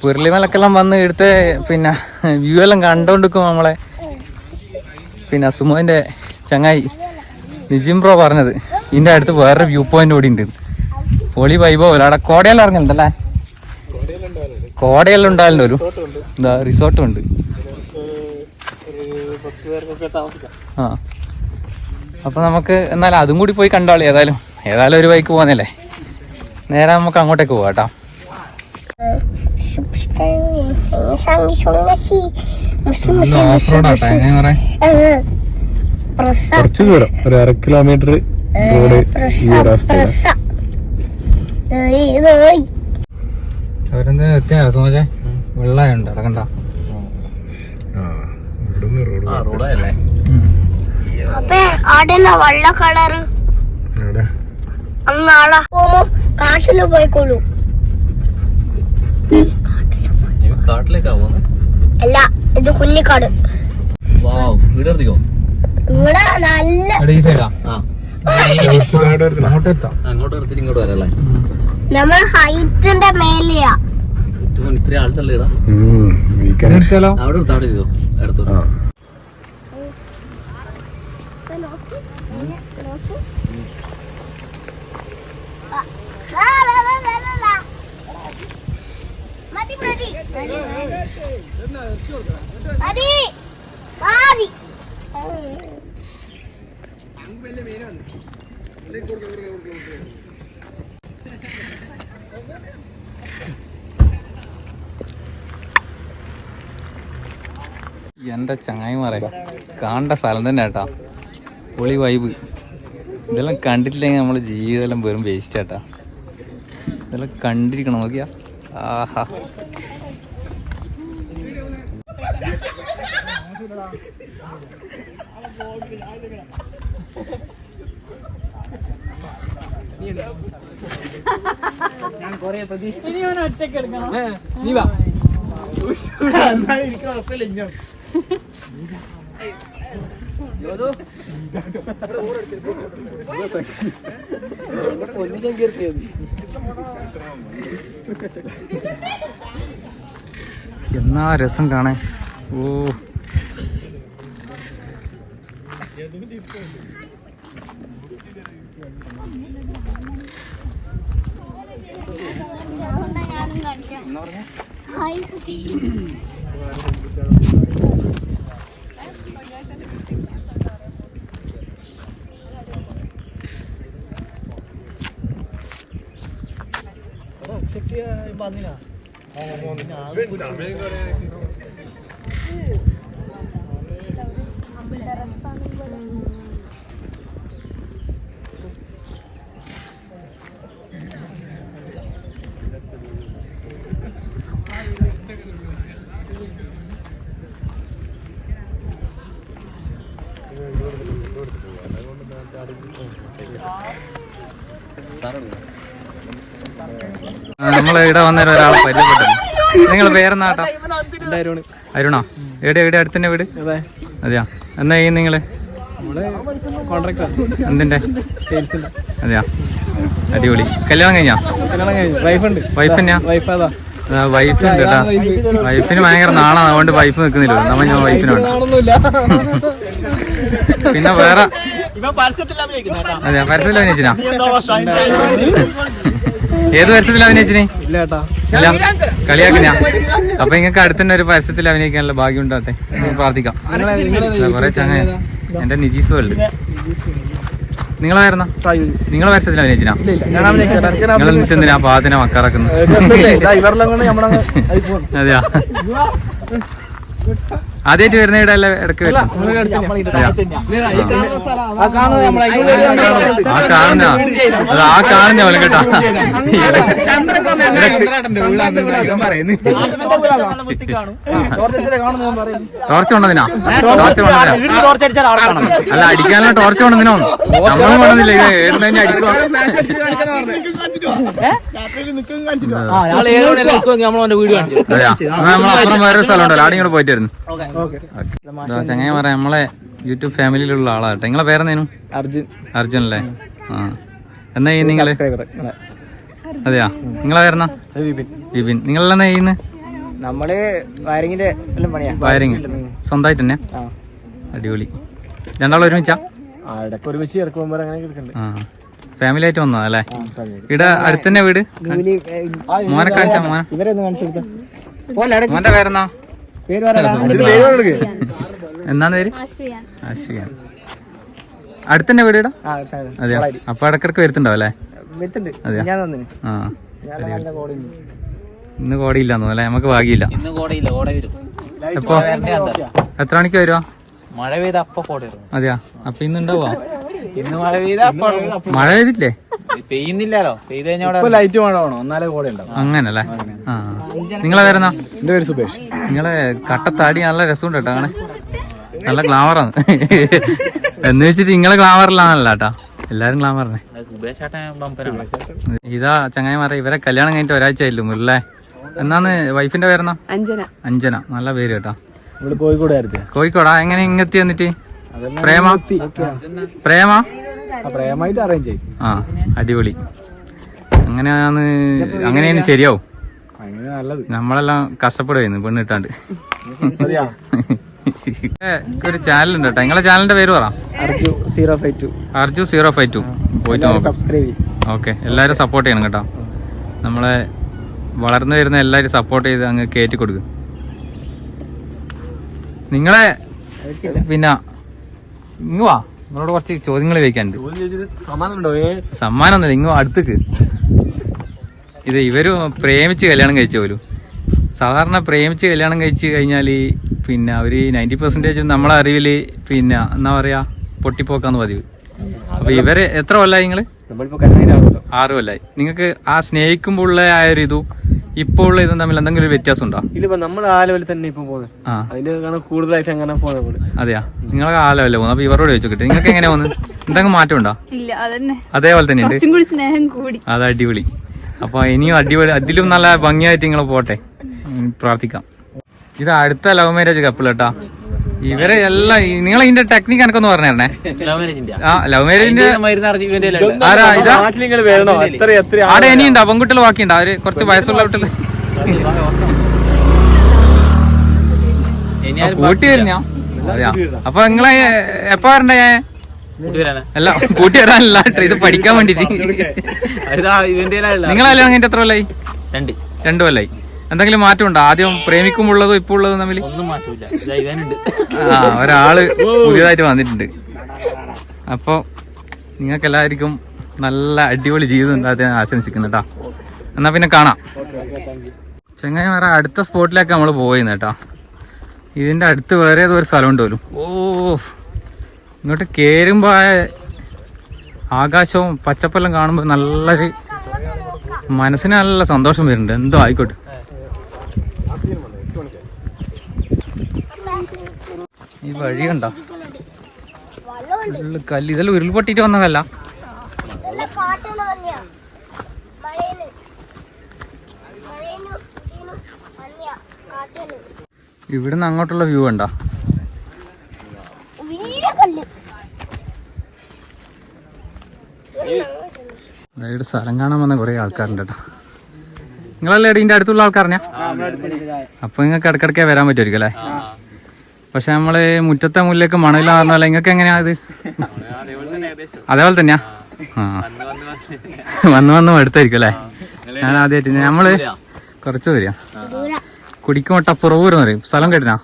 പുരളിമലക്കെല്ലാം വന്ന് എടുത്ത് പിന്നെ വ്യൂ എല്ലാം കണ്ടോണ്ടിരിക്കും നമ്മളെ പിന്നെ സുമോന്റെ ചങ്ങായി നിജിം ബ്രോ പറഞ്ഞത്. ഇതിൻ്റെ അടുത്ത് വേറൊരു വ്യൂ പോയിന്റ് കൂടി ഉണ്ട്. പൊളി വൈഭവം. അവിടെ കോടയെല്ലാം ഇറങ്ങുന്നുണ്ടല്ലേ? കോടയെല്ലാം ഉണ്ടായാലും ഒരു എന്താ റിസോർട്ടും ഉണ്ട്. ആ, അപ്പൊ നമുക്ക് എന്നാലും അതും കൂടി പോയി കണ്ടോളി. ഏതായാലും ഏതായാലും ഒരു ബൈക്ക് പോകുന്നില്ലേ, നേരെ നമുക്ക് അങ്ങോട്ടേക്ക് പോവാം കേട്ടോ. കുറച്ച് ദൂരം, ഒരു 1/2 കിലോമീറ്റർ റോഡ് ഈ അവസ്ഥ. അവരെന്താ എത്തിയാ സോജെ വെള്ളമുണ്ട് അടക്കണ്ട. റോഡല്ലേ വെള്ള കളറ് നാളെ പോകുമ്പോ കാട്ടില് പോയിക്കോളൂ. കാട്ടിലേക്കാ പോകുന്നത്? അല്ല, ഇത് കുഞ്ഞിക്കാട്. വീടെടുത്തിക്കോ. ഇവിടെ നല്ല ഈ സൈഡാ അങ്ങോട്ട് എടുത്തിട്ട് ഇങ്ങോട്ട് വരല്ലേ? നമ്മളെ ഹൈറ്റിന്റെ മേലെയാ. ഇത്രയും ആൾക്കല്ലേ ഇടാ. അവിടെ എടുത്തോ, അവിടെ ചെയ്തോ, എടുത്തോ. എൻ്റെ ചങ്ങായിമാരെ കാണേണ്ട സ്ഥലം തന്നെ കേട്ടാ, പൊളി വൈബ്. ഇതെല്ലാം കണ്ടിട്ടില്ലെങ്കിൽ നമ്മളെ ജീവിതമെല്ലാം വെറും വേസ്റ്റ് ആട്ടാ. ഇതെല്ലാം കണ്ടിരിക്കണം, നോക്കിയാ. ആഹാ, എന്നാ രസം കാണാൻ. ഓ, നമ്മളിവിടെ വന്നേരം ഒരാളെ പരിചയപ്പെട്ടു. നിങ്ങളെ പേരെന്നാട്ടാ? അരുണോ? എവിടെ അടുത്തന്നെ വീട്? അതെയാ. എന്നാ ചെയ്യും നിങ്ങള്? എന്തിന്റെ? അതെയാ, അടിപൊളി. കല്യാണം കഴിഞ്ഞാ? വൈഫ് തന്നെയാ? വൈഫ് ഉണ്ട് കേട്ടാ. വൈഫിന് ഭയങ്കര നാളാണ്, അതുകൊണ്ട് വൈഫ് നിൽക്കുന്നില്ല. നമ്മ ഞാൻ വൈഫിനുണ്ട്. പിന്നെ വേറെ അതെയാ, പരസ്യത്തിൽ അഭിനയിച്ചിനാ? ഏത് പരസ്യത്തിൽ അഭിനയിച്ചിനെ? ഇല്ല, കളിയാക്കിനാ? അപ്പൊ നിങ്ങൾക്ക് അടുത്തന്നെ ഒരു പരസ്യത്തിൽ അഭിനയിക്കാനുള്ള ഭാഗ്യം ഉണ്ടാകട്ടെ, പ്രാർത്ഥിക്കാം. കൊറേ ചങ്ങ. എന്റെ നിജീസ് വേൾഡ്. നിങ്ങളായിരുന്നോ? നിങ്ങളെ പരസ്യത്തിൽ അഭിനയിച്ചിനാ? നിങ്ങൾ എന്തിനാ പാത്തിനെ മക്കാറാക്കുന്നത്? അതെയാ, ആദ്യമായിട്ട് വരുന്ന ഇവിടെ അല്ല ഇടയ്ക്ക് വരും? ആ കാണുന്ന അത് ആ കാണുന്ന പോലെ കേട്ടാ. ടോർച്ച് കൊണ്ടതിനാ? ടോർച്ച് കൊണ്ടതിനാ? അല്ല, അടിക്കാനുള്ള ടോർച്ച് കൊണ്ടതിനോ? നമ്മളും കൊണ്ടതില്ല. ഇത് ഏടുന്ന അടിക്കുക. നമ്മളപ്പുറം വേറൊരു സ്ഥലം ഉണ്ടല്ലോ, അവിടെ ഇങ്ങോട്ട് പോയിട്ട് വരുന്നു. ചങ്ങായി പറയാം, നമ്മളെ യൂട്യൂബ് ഫാമിലിയിലുള്ള ആളാട്ടെ. നിങ്ങളെ പേരെന്തേനും? അർജുൻ അല്ലേ? ആ. എന്നാ ചെയ്യുന്ന നിങ്ങള്? അതെയാ. നിങ്ങളെ പേരെന്നാ? വിപിൻ. നിങ്ങളെന്നാ ചെയ്യുന്നത്? നമ്മള് വയറിങ്ങിന്റെ വയറിങ് സ്വന്തമായിട്ട് തന്നെ? അടിപൊളി. രണ്ടാളും ഒരുമിച്ചാ? ഒരുമിച്ച് ആ, ഫാമിലി ആയിട്ട് വന്നതാ അല്ലേ? ഇവിടെ അടുത്ത് തന്നെ വീട്? മോനെ കാണിച്ചാ? മോന്റെ പേരെന്നാ? എന്നാണ് പേര്? അശ്വിയാൻ. അടുത്തന്നെ വീട് ഇടാ? ആ അതെയോ? അപ്പൊ ഇടക്കിടക്ക് വരുത്തുണ്ടാവും അല്ലേ? വെത്തുണ്ട് അതെയോ? ഞാൻ വന്നിന് ആ നല്ല കോടിയുണ്ട്. ഇന്ന് കോടയില്ലാന്നോ അല്ലേ? നമുക്ക് ഭാഗ്യമില്ല. ഇന്ന് കോടയില്ല, കോട വരും. എപ്പോ എത്ര മണിക്ക് വരുവാ? മഴ പെയ്ത അപ്പൊ കോട വരും. അതെയാ? അപ്പൊ ഇന്ന് ഉണ്ടാവുക? ഇന്ന് മഴ പെയ്ത അപ്പൊ മഴ പെയ്തിട്ടില്ലേ? പെയ്യുന്നില്ലല്ലോ. പെയ്ത് കഴിഞ്ഞാൽ ഇപ്പൊ ലൈറ്റ് മഴ വേണോ? എന്നാലേ കോട ഉണ്ടാവും. അങ്ങനല്ലേ? ആ നിങ്ങളെ പേരെന്നാ? എന്റെ പേര് സുബേഷ്. നിങ്ങളെ കട്ടത്താടി നല്ല രസമുണ്ട് കേട്ടോ. അങ്ങനെ നല്ല ഗ്ലാമറാണ്. എന്ന് വെച്ചിട്ട് നിങ്ങളെ ഗ്ലാമറിലാണല്ലോ കേട്ടോ, എല്ലാരും ഗ്ലാമറിനെ. ഇതാ ചങ്ങായിമാരെ, ഇവരെ കല്യാണം കഴിഞ്ഞിട്ട് ഒരാഴ്ച ആയില്ലോ മുരളെ. എന്നാന്ന് വൈഫിന്റെ പേരെന്നാ? അഞ്ജന. നല്ല പേര് കേട്ടോ. ഇവിടെ കോഴിക്കോടായിരുന്നു. കോഴിക്കോടാ? എങ്ങനെ ഇങ്ങെത്തി വന്നിട്ട്? പ്രേമ പ്രേമായിട്ട് അറേഞ്ച് ചെയ്യും. ആ അടിപൊളി. അങ്ങനെയാണ് ശരിയാവും. അങ്ങനെ നല്ലത്. നമ്മളെല്ലാം കഷ്ടപ്പെടുന്നു പെണ്ണ് കിട്ടാണ്ട്. ഒരു ചാനലുണ്ട് കേട്ടോ. നിങ്ങളെ ചാനലിന്റെ പേര് പറ. അർജു 052. അർജു 052. പോയിട്ട് നോക്കാം. സബ്സ്ക്രൈബ് ചെയ്യും. ഓക്കെ, എല്ലാവരും സപ്പോർട്ട് ചെയ്യണം കേട്ടോ. നമ്മളെ വളർന്നു വരുന്ന എല്ലാവരും സപ്പോർട്ട് ചെയ്ത് അങ്ങ് കയറ്റി കൊടുക്കും. നിങ്ങളെ പിന്നെ ഇങ്ങ് വാ, നിങ്ങളോട് കുറച്ച് ചോദ്യങ്ങൾ ചോദിക്കാനുണ്ട്. സമ്മാനമൊന്നുമില്ല, ഇങ്ങ് അടുത്തേക്ക്. ഇത് ഇവര് പ്രേമിച്ച് കല്യാണം കഴിച്ച പോലും. സാധാരണ പ്രേമിച്ച് കല്യാണം കഴിച്ച് കഴിഞ്ഞാൽ പിന്നെ അവർ 90% നമ്മളെ അറിവിൽ പിന്നെ എന്താ പറയുക പൊട്ടിപ്പോക്കാന്ന് പതിവ്. അപ്പോൾ ഇവര് എത്ര കൊല്ലമായി നിങ്ങൾ? 6 കൊല്ലമായി. നിങ്ങൾക്ക് ആ സ്നേഹിക്കുമ്പോൾ ഉള്ള ആ ഒരു ഇതും ഇപ്പോൾ ഉള്ള ഇതും തമ്മിൽ എന്തെങ്കിലും ഒരു വ്യത്യാസം ഉണ്ടോ? ഇല്ല, നമ്മൾ ആ ലെവലിൽ തന്നെ ഇപ്പൊ പോകുന്നത്. അതിന്റെ കൂടുതലായിട്ട് അങ്ങനെ പോകുന്നത്. അതെയാ? നിങ്ങളെ ആ ലെവലിൽ പോകുന്നത്. അപ്പോൾ ഇവരോട് ചോദിച്ചോട്ടെ, നിങ്ങൾക്ക് എങ്ങനെയാ പോകുന്നത്? എന്തെങ്കിലും മാറ്റം ഉണ്ടോ? അതേപോലെ തന്നെ ഉണ്ട്. അത് അടിപൊളി. അപ്പൊ ഇനിയും അടിപൊളി, അതിലും നല്ല ഭംഗിയായിട്ട് നിങ്ങൾ പോട്ടെ, പ്രാർത്ഥിക്കാം. ഇത് അടുത്ത ലവ് മാരേജ് കപ്പിൾ കേട്ടാ. ഇവരെ എല്ലാം നിങ്ങൾ ഇതിന്റെ ടെക്നിക്ക് എനിക്കൊന്ന് പറഞ്ഞു തരണേ. ആ ലവ് മാരേജിന്റെ ആരാ ഇതാ? അവിടെ ഇനിയുണ്ടോ പെൺകുട്ടികൾ ബാക്കിയുണ്ടോ? അവര് കുറച്ച് വയസ്സുള്ള കുട്ടികൾ കൂട്ടി വരുന്ന. അതെയാ? അപ്പൊ നിങ്ങളെ എപ്പോ വരണ്ടേ? അല്ല കൂട്ടി വരാനല്ല, ഇത് പഠിക്കാൻ വേണ്ടിട്ട്. നിങ്ങളെല്ലാം കഴിഞ്ഞിട്ട് എത്ര കൊല്ലായി? 2 കൊല്ലായി. എന്തെങ്കിലും മാറ്റം ഉണ്ടോ ആദ്യം പ്രേമിക്കുമ്പോഴതും ഇപ്പോൾ ഉള്ളതും തമ്മിൽ? ആ ഒരാള് പുതിയതായിട്ട് വന്നിട്ടുണ്ട്. അപ്പോൾ നിങ്ങൾക്ക് എല്ലാവർക്കും നല്ല അടിപൊളി ജീവിതം ഉണ്ടാകാൻ ആശംസിക്കുന്നു കേട്ടോ. എന്നാൽ പിന്നെ കാണാം. ചെങ്ങായിമാരെ, അടുത്ത സ്പോട്ടിലേക്ക് നമ്മൾ പോയിന്ന് കേട്ടോ. ഇതിൻ്റെ അടുത്ത് വേറെ ഏതോ ഒരു സ്ഥലം ഉണ്ട് പോലും. ഓ ഇങ്ങോട്ട് കയറുമ്പോൾ ആകാശവും പച്ചപ്പെല്ലാം കാണുമ്പോൾ നല്ലൊരു മനസ്സിന് നല്ല സന്തോഷം വരുന്നുണ്ട്. എന്തോ ആയിക്കോട്ടെ. ഈ വഴി കണ്ടോ? കല്ല്, ഇതെല്ലാം ഉരുൾപൊട്ടിട്ട് വന്നതല്ല. ഇവിടുന്ന് അങ്ങോട്ടുള്ള വ്യൂ കണ്ടോ? ഇവിടെ സ്ഥലം കാണാൻ വന്ന കുറെ ആൾക്കാരുണ്ട് കേട്ടോ. നിങ്ങളല്ലേ ഇതിന്റെ അടുത്തുള്ള ആൾക്കാരനാ? അപ്പൊ നിങ്ങൾക്ക് ഇടക്കിടക്കേ വരാൻ പറ്റുമായിരിക്കും അല്ലേ? പക്ഷെ നമ്മള് മുറ്റത്തെ മുല്ലേക്ക് മണലില്ല പറഞ്ഞാൽ നിങ്ങൾക്ക് എങ്ങനെയാ ഇത്? അതേപോലെ തന്നെയാ? ആ വന്ന് എടുത്തായിരിക്കും അല്ലേ? ഞാൻ ആദ്യമായിട്ട് നമ്മള് കുറച്ച് വരിക കുടിക്കുമോട്ട പുറവൂർ എന്ന് പറയും സ്ഥലം കേട്ടിനാ?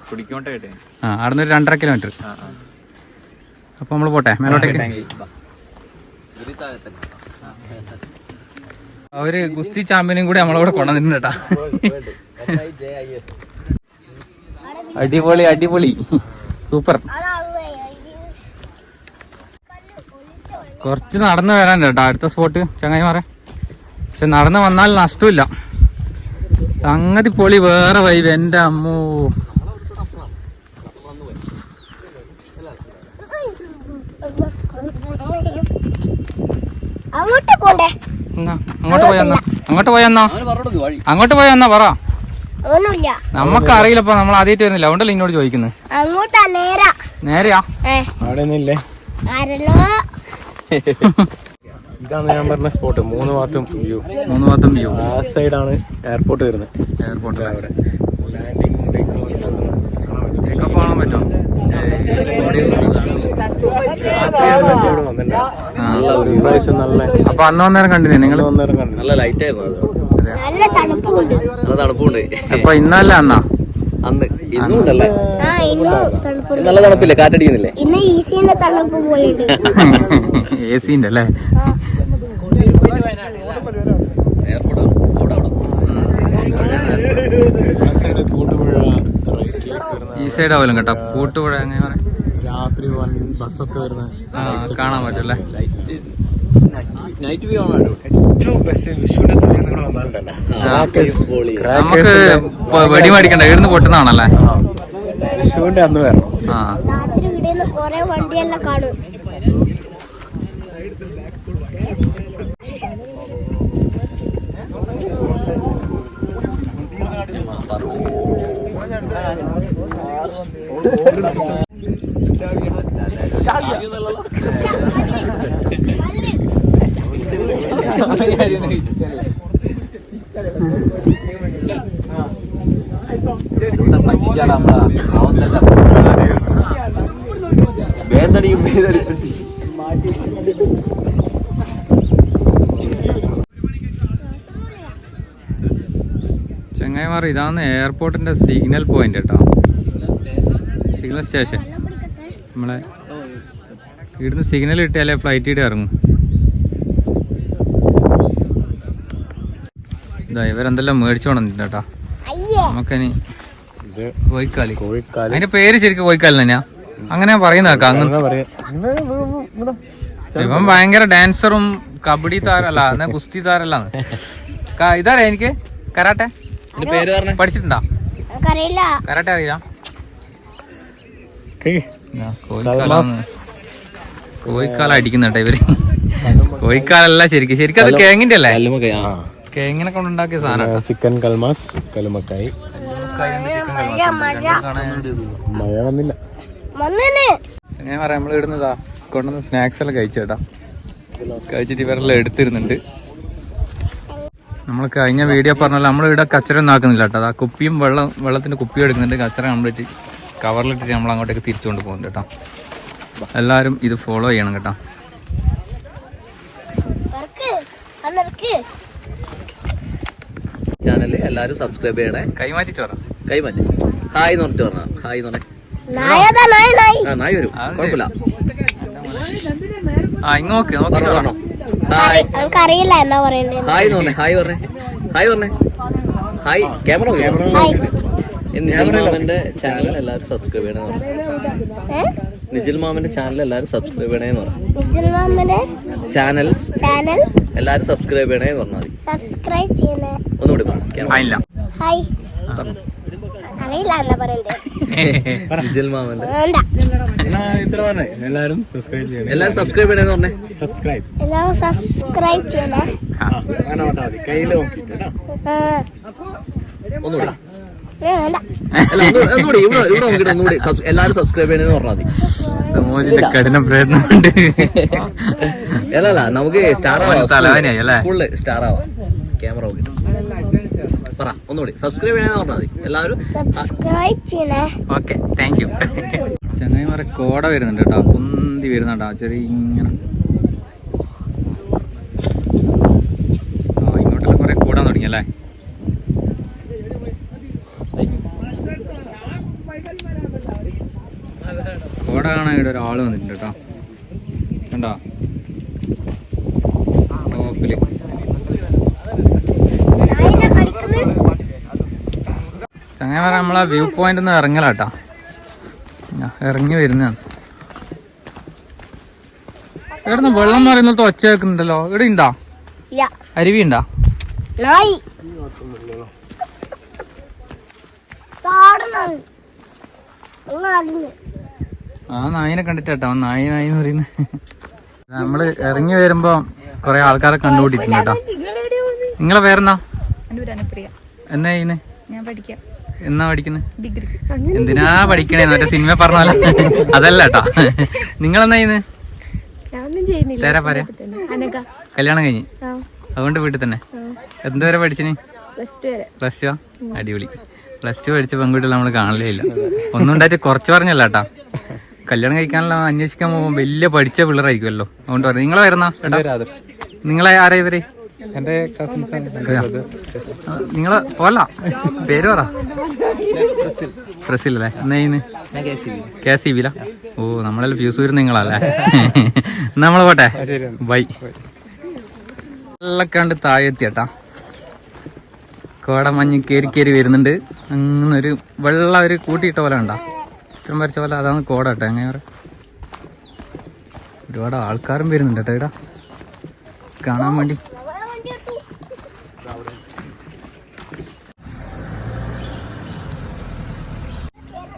ആ അവിടെ നിന്ന് 2.5 കിലോമീറ്റർ. അപ്പൊ നമ്മള് പോട്ടെ മേലോട്ടേക്ക്. അവര് ഗുസ്തി ചാമ്പ്യനും കൂടി നമ്മളവിടെ കൊണ്ടുവന്നിട്ടുണ്ട് കേട്ടാ. അടിപൊളി അടിപൊളി സൂപ്പർ. കുറച്ച് നടന്നു വരാൻ കേട്ടോ അടുത്ത സ്പോട്ട് ചങ്ങായിമാരെ. പക്ഷെ നടന്നു വന്നാൽ നഷ്ടമില്ല. സംഗതി പൊളി, വേറെ വൈബ്. എൻ്റെ അമ്മോ, അങ്ങോട്ട് പോയെന്നാ പറ. നമ്മക്ക് അറിയില്ലപ്പോ, നമ്മൾ ആദ്യമായിട്ട് വരുന്നില്ല, അതുകൊണ്ടല്ലേ ഇന്നോട് ചോദിക്കുന്നത്. നേരെയാ? ഇതാണ് ഞാൻ പറഞ്ഞ സ്പോട്ട്. 3 ഭാഗത്തും വ്യൂ. ആ സൈഡാണ് എയർപോർട്ട് വരുന്നത്. എയർപോർട്ട് അവിടെ കാണാൻ പറ്റുമോ? അപ്പൊ അന്ന് വന്നേരം കണ്ടില്ലേ നിങ്ങൾ? നല്ല ലൈറ്റ് ആയിരുന്നു. അപ്പൊ ഇന്നല്ല അന്നാ? അന്ന് ഇന്നും ഉണ്ടല്ലേ? ആ ഇന്ന് തണുപ്പ് നല്ല തണുപ്പില്ലേ? കാറ്റടിക്കുന്നില്ലേ? ഇന്ന് ഈസിന്റെ തണുപ്പ് പോലെയുണ്ട്. AC അല്ലേ? എയർപോർട്ട് അവിടെ ഈ സൈഡ് ആവലും കേട്ടോ, കൂട്ടുപുഴ അങ്ങനെ പറയാം. രാത്രി ബസ്സൊക്കെ വരുന്നത് കാണാൻ പറ്റല്ലേ? നൈറ്റ് വ്യൂ ആണ്. ഏറ്റവും ബെസ്റ്റ് വിഷുവിനെ തന്നെ നിങ്ങൾ വന്നാലുണ്ടല്ലോ, നമുക്ക് വെടി മേടിക്കണ്ട, ഇവിടുന്ന് പൊട്ടുന്നതാണല്ലേ? വിഷുവിന്റെ അന്ന് വരണം. ആ രാത്രി ഇവിടെ കൊറേ വണ്ടിയെല്ലാം കാണും. ചങ്ങായിമാർ, ഇതാണ് എയർപോർട്ടിന്റെ സിഗ്നൽ പോയിന്റ് കേട്ടോ, സിഗ്നൽ സ്റ്റേഷൻ. നമ്മളെ ഇവിടുന്ന് സിഗ്നൽ കിട്ടിയാലേ ഫ്ലൈറ്റ് ഇട ഇറങ്ങും. ഇതാ ഇവരെന്തെല്ലാം മേടിച്ചു കൊണ്ടിട്ടുണ്ട് കേട്ടോ. നമുക്കിനി കോഴിക്കാലി, അതിന്റെ പേര് ശരിക്കും കോഴിക്കാലി തന്നെയാ, അങ്ങനെ പറയുന്ന കേക്കാം. ഇവൻ ഭയങ്കര ഡാൻസറും കബഡി താരല്ല, എന്നാ കുസ്തി താരല്ലാന്ന്. ഇതറിയാ എനിക്ക് കരാട്ടെ പേര് പറഞ്ഞ പഠിച്ചിട്ടുണ്ടോ? എനിക്കറിയില്ല. കരാട്ടെ അറിയില്ല? കോഴിക്കാല അടിക്കുന്നുണ്ടോ ഇവര്? കോഴിക്കാലല്ല ശരിക്കും അത് കേങ്ങിന്റെ അല്ലേ? കേങ്ങിനെ കൊണ്ടുണ്ടാക്കിയ സാധനം. ചിക്കൻ കൽമാസ്, കലുമക്കായി. മഴ വന്നില്ല. ഞാൻ പറയാം, നമ്മൾ ഇടുന്നതാ കൊണ്ടുവന്ന് സ്നാക്സ് എല്ലാം കഴിച്ചേട്ടാ. കഴിച്ചിട്ട് ഇവരെല്ലാം എടുത്തിരുന്നുണ്ട്. നമ്മൾ കഴിഞ്ഞ വീഡിയോ പറഞ്ഞല്ലോ, നമ്മൾ ഇവിടെ കച്ചറ ഒന്നും ആക്കുന്നില്ല കേട്ടോ. ആ കുപ്പിയും വെള്ളത്തിന്റെ കുപ്പിയും എടുക്കുന്നുണ്ട്. കച്ചറ കംപ്ലീറ്റ് കവറിലിട്ടിട്ട് നമ്മൾ അങ്ങോട്ടേക്ക് തിരിച്ചുകൊണ്ട് പോകുന്നുണ്ട് കേട്ടോ. എല്ലാവരും ഇത് ഫോളോ ചെയ്യണം കേട്ടോ. ചാനൽ എല്ലാരും സബ്സ്ക്രൈബ് ചെയ്യണേ. കൈമാറ്റിട്ട് പറ. കൈമാറ്റി ഹായ് എന്ന് പറഞ്ഞിട്ട് പറഞ്ഞ ഹായ് എന്ന് പറഞ്ഞേ. നായി വരും, കുഴപ്പമില്ല. ഇങ്ങ് നോക്ക് നോക്കിട്ട് പറഞ്ഞോ. ഹായ് എനിക്കറിയില്ല എന്നാ പറയണ്ടേ. ഹായ് എന്ന് പറഞ്ഞേ. ഹായ് പറഞ്ഞേ. ഹായ് പറഞ്ഞേ. ഹായ് ക്യാമറ നിജിൽ മാമന്റെ ചാനൽ എല്ലാവരും സബ്സ്ക്രൈബ് ചെയ്യണമെന്ന് പറഞ്ഞു. നിജിൽ മാമന്റെ ചാനൽ എല്ലാവരും സബ്സ്ക്രൈബ് ചെയ്യണേന്ന് പറഞ്ഞു. ചാനൽ എല്ലാവരും സബ്സ്ക്രൈബ് ചെയ്യണേന്ന് പറഞ്ഞാൽ മതി. സബ്സ്ക്രൈബ് ചെയ്യണേ. ഒന്നുകൂടി പറഞ്ഞു. ഹായ്. അറിയില്ല എന്നാ പറയണ്ടേ. നിജിൽ മാമന്റെ ഇത്ര പറഞ്ഞേ, എല്ലാരും സബ്സ്ക്രൈബ് ചെയ്യണം. എല്ലാവരും സബ്സ്ക്രൈബ് ചെയ്യണേന്ന് പറഞ്ഞേ. സബ്സ്ക്രൈബ് എല്ലാവരും സബ്സ്ക്രൈബ് ചെയ്യണേ. അങ്ങനെ വന്നാൽ മതി, കയ്യിൽ നോക്കിട്ട് കേട്ടോ. ഒന്നുകൂടി വേണ്ട. അല്ല ഒന്നുകൂടി ഇവിടെ നോക്കിട്ട് ഒന്നുകൂടി എല്ലാവരും സബ്സ്ക്രൈബ് ചെയ്യണേന്ന് പറഞ്ഞാൽ മതി. സമൂഹത്തിന്റെ കഠിന പ്രയത്നമുണ്ട്. അല്ലല്ല, നമുക്ക് സ്റ്റാർ തലവാനിയായി അല്ലേ? ഫുള്ള് സ്റ്റാർ ആവാം. ക്യാമറ നോക്കിട്ട് പറ. ഒന്നുകൂടി സബ്സ്ക്രൈബ് ചെയ്യണമെന്ന് പറഞ്ഞാൽ മതി. എല്ലാവരും സബ്സ്ക്രൈബ് ചെയ്യണേ. Okay, thank you. ചങ്ങായിമാരെ കോട വരുന്നുണ്ട് കേട്ടോ, പൊന്തി വരുന്നുണ്ടോ ചെറിയ ഇങ്ങനെ. ഇങ്ങോട്ടെല്ലാം കുറെ കൂടാൻ തുടങ്ങി അല്ലേ? കോട കാണാൻ ഇവിടെ ഒരാൾ വന്നിട്ടുണ്ട് കേട്ടോ, കണ്ടോ ടോപ്പില്. ചങ്ങായിമാരെ നമ്മളെ വ്യൂ പോയിന്റ് ഒന്ന് ഇറങ്ങലാട്ടോ, ഇറങ്ങി വരുന്നതാണ്. എവിടുന്ന് വെള്ളം പറയുന്നത് ഒച്ച വെക്കുന്നുണ്ടല്ലോ, ഇവിടെ ഉണ്ടോ? അരുവി ഉണ്ടോ? ആ നായിനെ കണ്ടിട്ടാ നായി എന്ന് പറയുന്നത്. നമ്മള് ഇറങ്ങി വരുമ്പോ കൊറേ ആൾക്കാരെ കണ്ടുപിടിക്കുന്നു കേട്ടോ. നിങ്ങളെ പേരെന്നാ? എന്നാ ചെയ്യുന്നേ? എന്നാ പഠിക്കുന്നത്? എന്തിനാ പഠിക്കണേ? മറ്റേ സിനിമ പറഞ്ഞാലോ അതല്ല കേട്ടാ. നിങ്ങളെന്നാ ചെയ്യുന്നത്? തേരാ പറയാ. കല്യാണം കഴിഞ്ഞ് അതുകൊണ്ട് വീട്ടിൽ തന്നെ. എന്തുവരെ പഠിച്ചിന്? Plus two. അടിപൊളി. പ്ലസ് ടു പഠിച്ച പെൺകുട്ടികൾ നമ്മൾ കാണലേ ഇല്ല. ഒന്നും ഉണ്ടായിട്ട് കുറച്ച് പറഞ്ഞല്ല കേട്ടാ. കല്യാണം കഴിക്കാനുള്ള അന്വേഷിക്കാൻ പോകുമ്പോൾ വലിയ പഠിച്ച പിള്ളേരായിരിക്കുമല്ലോ. അതുകൊണ്ട് പറഞ്ഞു. നിങ്ങളെ വരുന്ന കേട്ടാ. നിങ്ങളെ ആരാ ഇവര്? എൻ്റെ കസിൻസ് ആണ്. നിങ്ങള് പോല പേര് പറ. ബ്രസീൽ അല്ലേ? എന്നാ KCB-ലാ? ഓ നമ്മളെല്ലാം ഫ്യൂസ് വരുന്ന നിങ്ങളല്ലേ? നമ്മള് പോട്ടെ, ബൈ. എല്ലാം കണ്ട് താഴെ എത്തിയേട്ടാ. കോടമഞ്ഞ് കയറി വരുന്നുണ്ട്. അങ്ങനെ ഒരു വെള്ള ഒരു കൂട്ടിയിട്ട പോലെ ഉണ്ടാ, ചിത്രം വരച്ച പോലെ. അതാണ് കോട കേട്ടോ. അങ്ങനെ ഒരുപാട് ആൾക്കാരും വരുന്നുണ്ട് കേട്ടോ ഇവിടെ കാണാൻ വേണ്ടി.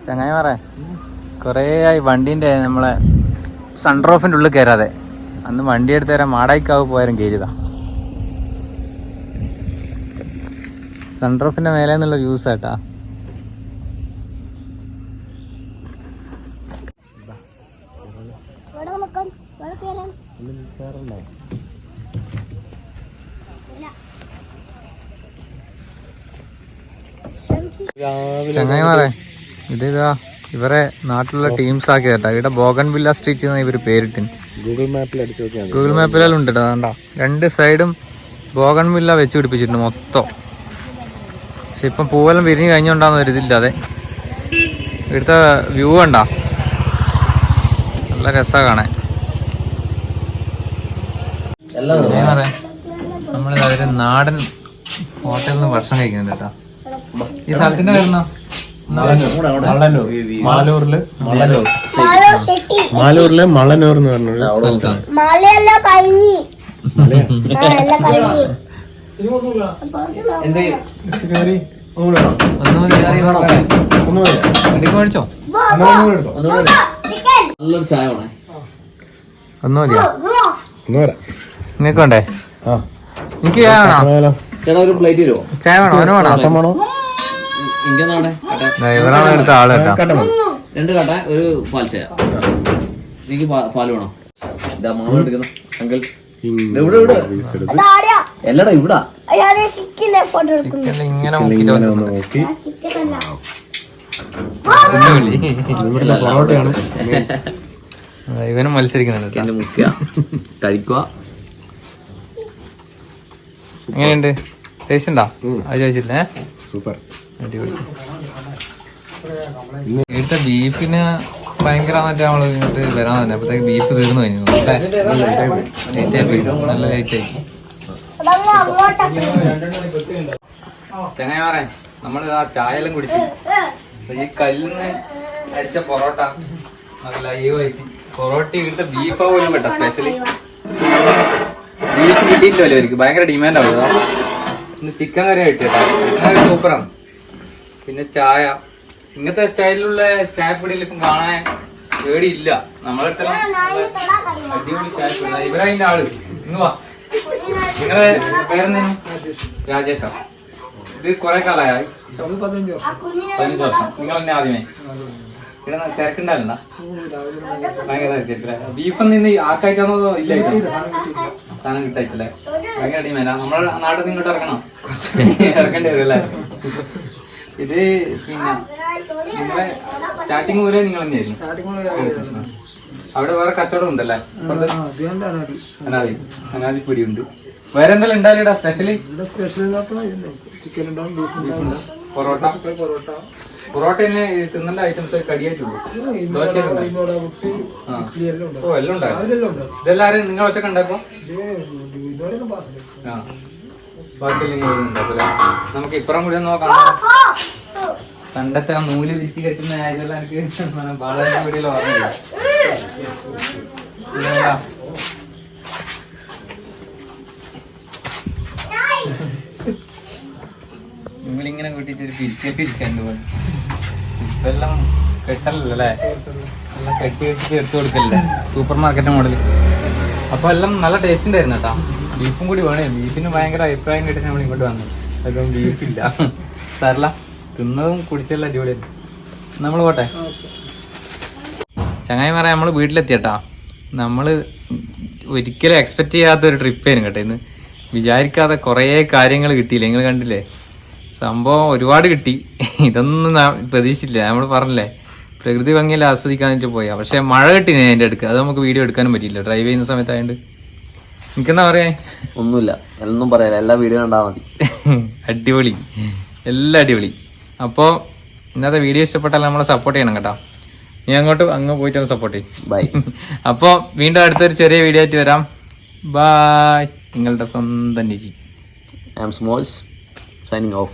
ചങ്ങായിമാരെ കുറേ ആയി വണ്ടീൻ്റെ നമ്മളെ സൺറൂഫിൻ്റെ ഉള്ളിൽ കയറാതെ. അന്ന് വണ്ടി എടുത്ത് തരാൻ മാടായിക്കാവ് പോയാലും കയറിയതാ. സൺറൂഫിൻ്റെ മേലെ നിന്നുള്ള വ്യൂസ് ആട്ടാ. ചങ്ങായിമാരെ ഇതാ ഇവരെ നാട്ടിലുള്ള ടീംസ് ആക്കി കേട്ടാ. ഇവിടെ ബോഗൺവില്ല സ്ട്രീറ്റ് എന്ന ഇവർ പേരിട്ടിന്. ഗൂഗിൾ മാപ്പിൽ അടിച്ചു നോക്കിയാൽ ഗൂഗിൾ മാപ്പിലെല്ലാം ഉണ്ട് കേട്ടോ. കണ്ടോ, രണ്ട് സൈഡും ബോഗൺവില്ല വെച്ച് പിടിപ്പിച്ചിട്ടുണ്ട് മൊത്തം. പക്ഷെ ഇപ്പം പൂവെല്ലാം വിരിഞ്ഞ് കഴിഞ്ഞോണ്ടാന്ന് ഒരു ഇതില്ലാതെ. ഇവിടുത്തെ വ്യൂ കണ്ടാ നല്ല രസമാണ് കാണാൻ. നമ്മളിത് ഒരു നാടൻ ഹോട്ടലിൽ നിന്ന് ഭക്ഷണം കഴിക്കുന്നുണ്ട് കേട്ടോ. ഈ സ്ഥലത്തിന്റെ പേരുന്ന മാലൂരിലെ മളനൂർ എന്ന് പറഞ്ഞൊരു സ്ഥലത്താണ്. മേടിച്ചോ? നല്ലൊരു ചായ വേണേ. ഒന്നും മതിയോ ഒന്നുവരാ. നിങ്ങൾക്ക് വേണ്ടേ? എനിക്ക് ചായ വേണോ? ചേട്ടാ ഒരു പ്ലേറ്റ് തരുമോ? ചായ വേണോ? അവന് വേണോ? ഇങ്ങനെ ഇവരാണ് എടുത്ത ആള് കേട്ടോ. 2 കട്ട ഒരു പാൽ ചായ. എനിക്ക് പാല് വേണോ? ഇതാ മാമ എടുക്കുന്ന അങ്കിൾ. എല്ലാടാ ഇവിടാ ഇങ്ങനെ നോക്കിട്ട് നോക്കി ഇവനും മത്സരിക്കുന്നുണ്ട്. എന്നെ മുക്കുക കഴിക്കുക. എങ്ങനെയുണ്ട്? ടേസ്റ്റ് ഉണ്ടോ? അത് ചോദിച്ചില്ലേ? സൂപ്പർ. അടിപൊളി. ഇവിടുത്തെ ബീഫിന് ഭയങ്കര മറ്റേ നമ്മള് ഇങ്ങോട്ട് വരാൻ തന്നെ. അപ്പത്തേക്ക് ബീഫ് തീർന്നു കഴിഞ്ഞു. നല്ല ലേറ്റ് ആയി. ചങ്ങായിമാരെ നമ്മൾ ആ ചായയെല്ലാം കുടിച്ചു. ഈ കല്ലിന്ന് അടിച്ച പൊറോട്ട നല്ല ലൈവ് ആയിട്ട്. പൊറോട്ട ഇവിടുത്തെ ബീഫാ പോലും പെട്ട സ്പെഷ്യലി. ബീഫ് കിട്ടിയിട്ടില്ല അവർക്ക്, ഭയങ്കര ഡിമാൻഡ് ആവുക. ഇന്ന് ചിക്കൻ കറി കിട്ടിയിട്ടാ, സൂപ്പറാണ്. പിന്നെ ചായ ഇങ്ങനത്തെ സ്റ്റൈലിലുള്ള ചായപ്പൊടിയിൽ ഇപ്പം കാണാൻ പേടിയില്ല. നമ്മളെടുത്തെല്ലാം അടിപൊളി ചായപ്പൊടി. ഇവരതിൻ്റെ ആള്. ഇന്ന് വാ. നിങ്ങളുടെ പേരെന്തേനും? രാജേഷാ. ഇത് കുറെ കാലമായി? 15 വർഷം. നിങ്ങൾ തന്നെ ആദ്യമേ ഇവിടെ തിരക്കുണ്ടായിരുന്ന? ഭയങ്കര തിരക്കില്ല. ബീഫൊന്നും ഇന്ന് ആക്കായിട്ടാണോ? ഇല്ല, സാധനം കിട്ടായിട്ടില്ലേ? ഭയങ്കര ഡിമാൻഡാ. നമ്മളെ നാട്ടിൽ നിന്ന് ഇങ്ങോട്ട് ഇറങ്ങണം, ഇറക്കേണ്ടി വരും അല്ലേ? ഇത് പിന്നെ നിങ്ങളെ സ്റ്റാർട്ടിങ് മുതലേ നിങ്ങൾ തന്നെയായിരുന്നു? അവിടെ വേറെ കച്ചവടം ഉണ്ടല്ലേ? അനാദിപ്പൊടി ഉണ്ട്. വേറെ എന്തെല്ലാം ഉണ്ടാവില്ല സ്പെഷ്യലി? പൊറോട്ട. പൊറോട്ട തന്നെ തിന്നേണ്ട ഐറ്റംസ് കടിയായിട്ടുള്ളൂ. ദോശ ഓ എല്ലാം ഉണ്ടായിരുന്നു. ഇതെല്ലാരും നിങ്ങൾ ഒറ്റക്ക് ഉണ്ടാക്കും? ആ ബാക്കിയെല്ലാം ഉണ്ടാക്കൂല. നമുക്ക് ഇപ്പുറം കൂടി നോക്കാം. പണ്ടത്തെ ആ നൂല് വിരിച്ച് കെട്ടുന്ന ഇതെല്ലാം എനിക്ക് വളരെ വീടിൽ ഓർമ്മയില്ല. നിങ്ങളിങ്ങനെ കൂട്ടിട്ട് ഒരു പിരിച്ചിരിക്കാൻ തോന്നുന്നു. ഇപ്പെല്ലാം കെട്ടല്ലോ അല്ലേ? എല്ലാം കെട്ടി വെച്ചിട്ട് എടുത്തു കൊടുക്കല്ലേ, സൂപ്പർ മാർക്കറ്റ് മോഡൽ. അപ്പൊ എല്ലാം നല്ല ടേസ്റ്റ് ഉണ്ടായിരുന്നു കേട്ടോ. ബീഫും കൂടി വേണേ. ബീഫിന് ഭയങ്കര അഭിപ്രായം കേട്ടിട്ട് നമ്മൾ ഇങ്ങോട്ട് വന്നു. അതും ബീഫില്ല. സാരല്ല, തിന്നതും കുടിച്ചെല്ലാം അടിപൊളിയായിരുന്നു. നമ്മൾ പോട്ടെ ചങ്ങായിമാരെ. നമ്മൾ വീട്ടിലെത്തിയട്ടാ. നമ്മൾ ഒരിക്കലും എക്സ്പെക്ട് ചെയ്യാത്തൊരു ട്രിപ്പായിരുന്നു കേട്ടോ ഇന്ന്. വിചാരിക്കാതെ കുറേ കാര്യങ്ങൾ കിട്ടിയില്ലേ? നിങ്ങൾ കണ്ടില്ലേ? സംഭവം ഒരുപാട് കിട്ടി. ഇതൊന്നും പ്രതീക്ഷിച്ചില്ല. നമ്മൾ പറഞ്ഞില്ലേ പ്രകൃതി ഭംഗിയെല്ലാം ആസ്വദിക്കാൻ വേണ്ടിയിട്ട് പോയാ. പക്ഷെ മഴ കിട്ടി അതിൻ്റെ അടുക്ക്. അത് നമുക്ക് വീഡിയോ എടുക്കാനും പറ്റിയില്ല, ഡ്രൈവ് ചെയ്യുന്ന സമയത്തായതുകൊണ്ട്. എനിക്കെന്താ പറയാ? ഒന്നുമില്ല, ഒന്നും പറയാല്ല, എല്ലാ വീഡിയോ കണ്ടാൽ മതി. അടിപൊളി, എല്ലാം അടിപൊളി. അപ്പോൾ ഇന്നത്തെ വീഡിയോ ഇഷ്ടപ്പെട്ടാൽ നമ്മളെ സപ്പോർട്ട് ചെയ്യണം കേട്ടോ. നീ അങ്ങ് പോയിട്ട് സപ്പോർട്ട് ചെയ്യും. ബൈ. അപ്പോൾ വീണ്ടും അടുത്തൊരു ചെറിയ വീഡിയോ ആയിട്ട് വരാം. ബായ്. നിങ്ങളുടെ സ്വന്തം Niji. I am Smols, signing off.